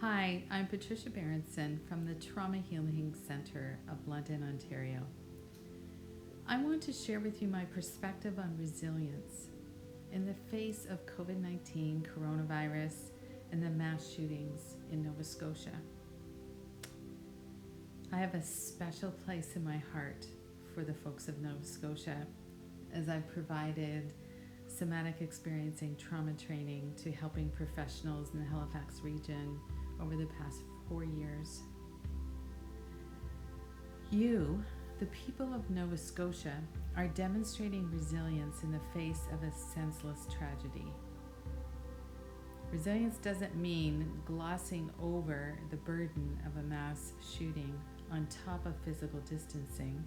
Hi, I'm Patricia Berenson from the Trauma Healing Centre of London, Ontario. I want to share with you my perspective on resilience in the face of COVID-19, coronavirus, and the mass shootings in Nova Scotia. I have a special place in my heart for the folks of Nova Scotia as I've provided somatic experiencing trauma training to helping professionals in the Halifax region over the past 4 years. You, the people of Nova Scotia, are demonstrating resilience in the face of a senseless tragedy. Resilience doesn't mean glossing over the burden of a mass shooting on top of physical distancing,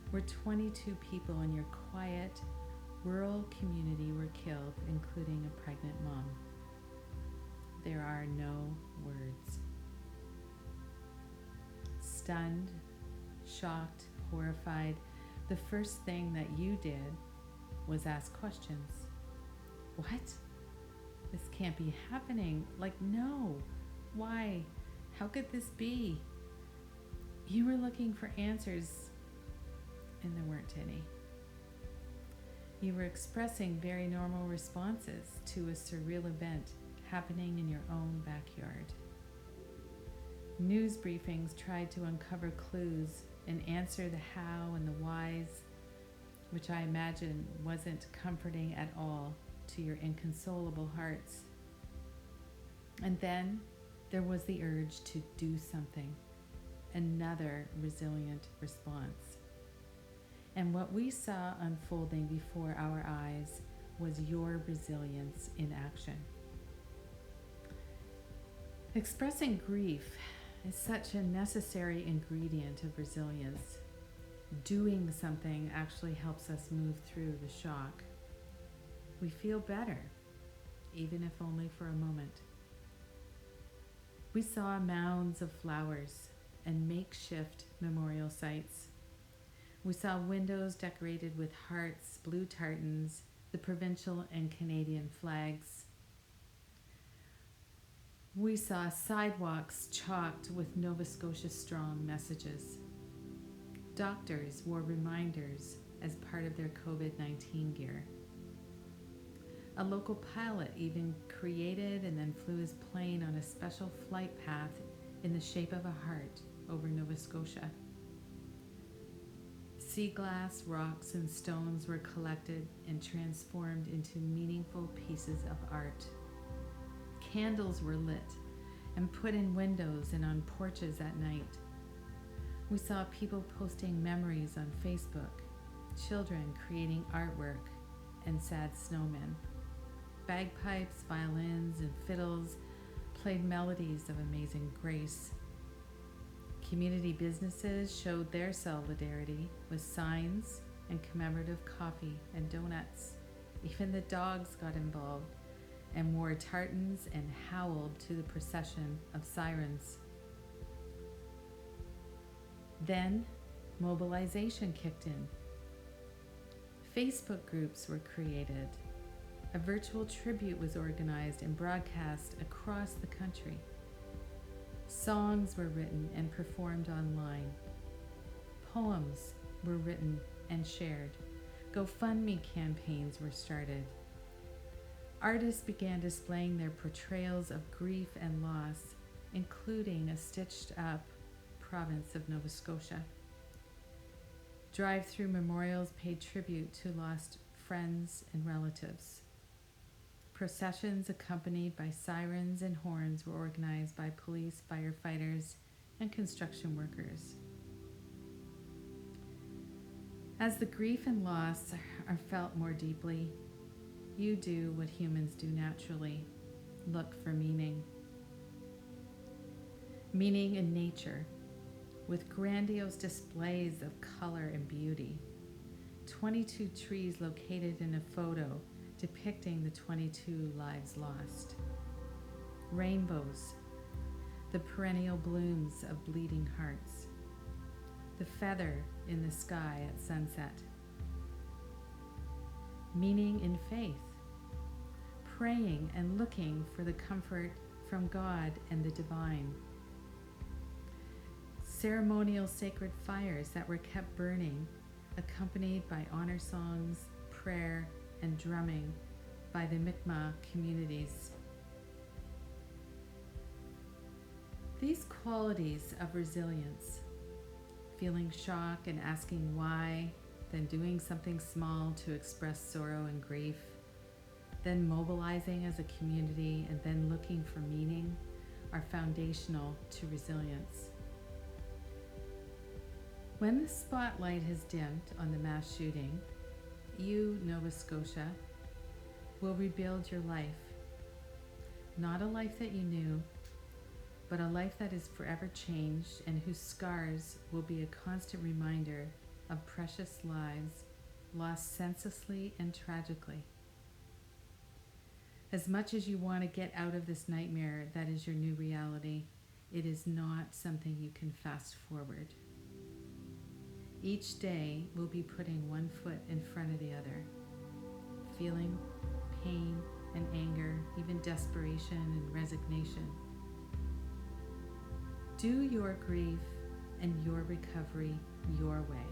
where 22 people in your quiet, rural community were killed, including a pregnant mom. There are no words. Stunned, shocked, horrified, the first thing that you did was ask questions. What? This can't be happening. No. Why? How could this be? You were looking for answers, and there weren't any. You were expressing very normal responses to a surreal event happening in your own backyard. News briefings tried to uncover clues and answer the how and the whys, which I imagine wasn't comforting at all to your inconsolable hearts. And then there was the urge to do something, another resilient response. And what we saw unfolding before our eyes was your resilience in action. Expressing grief is such a necessary ingredient of resilience. Doing something actually helps us move through the shock. We feel better, even if only for a moment. We saw mounds of flowers and makeshift memorial sites. We saw windows decorated with hearts, blue tartans, the provincial and Canadian flags. We saw sidewalks chalked with Nova Scotia Strong messages. Doctors wore reminders as part of their COVID-19 gear. A local pilot even created and then flew his plane on a special flight path in the shape of a heart over Nova Scotia. Sea glass, rocks, and stones were collected and transformed into meaningful pieces of art. Candles were lit and put in windows and on porches at night. We saw people posting memories on Facebook, children creating artwork, and sad snowmen. Bagpipes, violins, and fiddles played melodies of Amazing Grace. Community businesses showed their solidarity with signs and commemorative coffee and donuts. Even the dogs got involved and wore tartans and howled to the procession of sirens. Then, mobilization kicked in. Facebook groups were created. A virtual tribute was organized and broadcast across the country. Songs were written and performed online. Poems were written and shared. GoFundMe campaigns were started. Artists began displaying their portrayals of grief and loss, including a stitched-up province of Nova Scotia. Drive-through memorials paid tribute to lost friends and relatives. Processions accompanied by sirens and horns were organized by police, firefighters, and construction workers. As the grief and loss are felt more deeply, you do what humans do naturally, look for meaning. Meaning in nature, with grandiose displays of color and beauty. 22 trees located in a photo depicting the 22 lives lost. Rainbows, the perennial blooms of bleeding hearts. The feather in the sky at sunset. Meaning in faith, praying and looking for the comfort from God and the divine. Ceremonial sacred fires that were kept burning, accompanied by honor songs, prayer, and drumming by the Mi'kmaq communities. These qualities of resilience, feeling shock and asking why, then doing something small to express sorrow and grief, then mobilizing as a community, and then looking for meaning, are foundational to resilience. When the spotlight has dimmed on the mass shooting, you, Nova Scotia, will rebuild your life. Not a life that you knew, but a life that is forever changed and whose scars will be a constant reminder of precious lives lost senselessly and tragically. As much as you want to get out of this nightmare that is your new reality, it is not something you can fast forward. Each day will be putting one foot in front of the other, feeling pain and anger, even desperation and resignation. Do your grief and your recovery your way.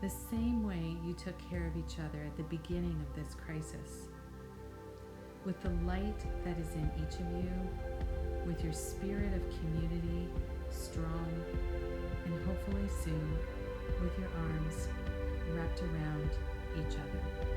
The same way you took care of each other at the beginning of this crisis. With the light that is in each of you, with your spirit of community strong, and hopefully soon with your arms wrapped around each other.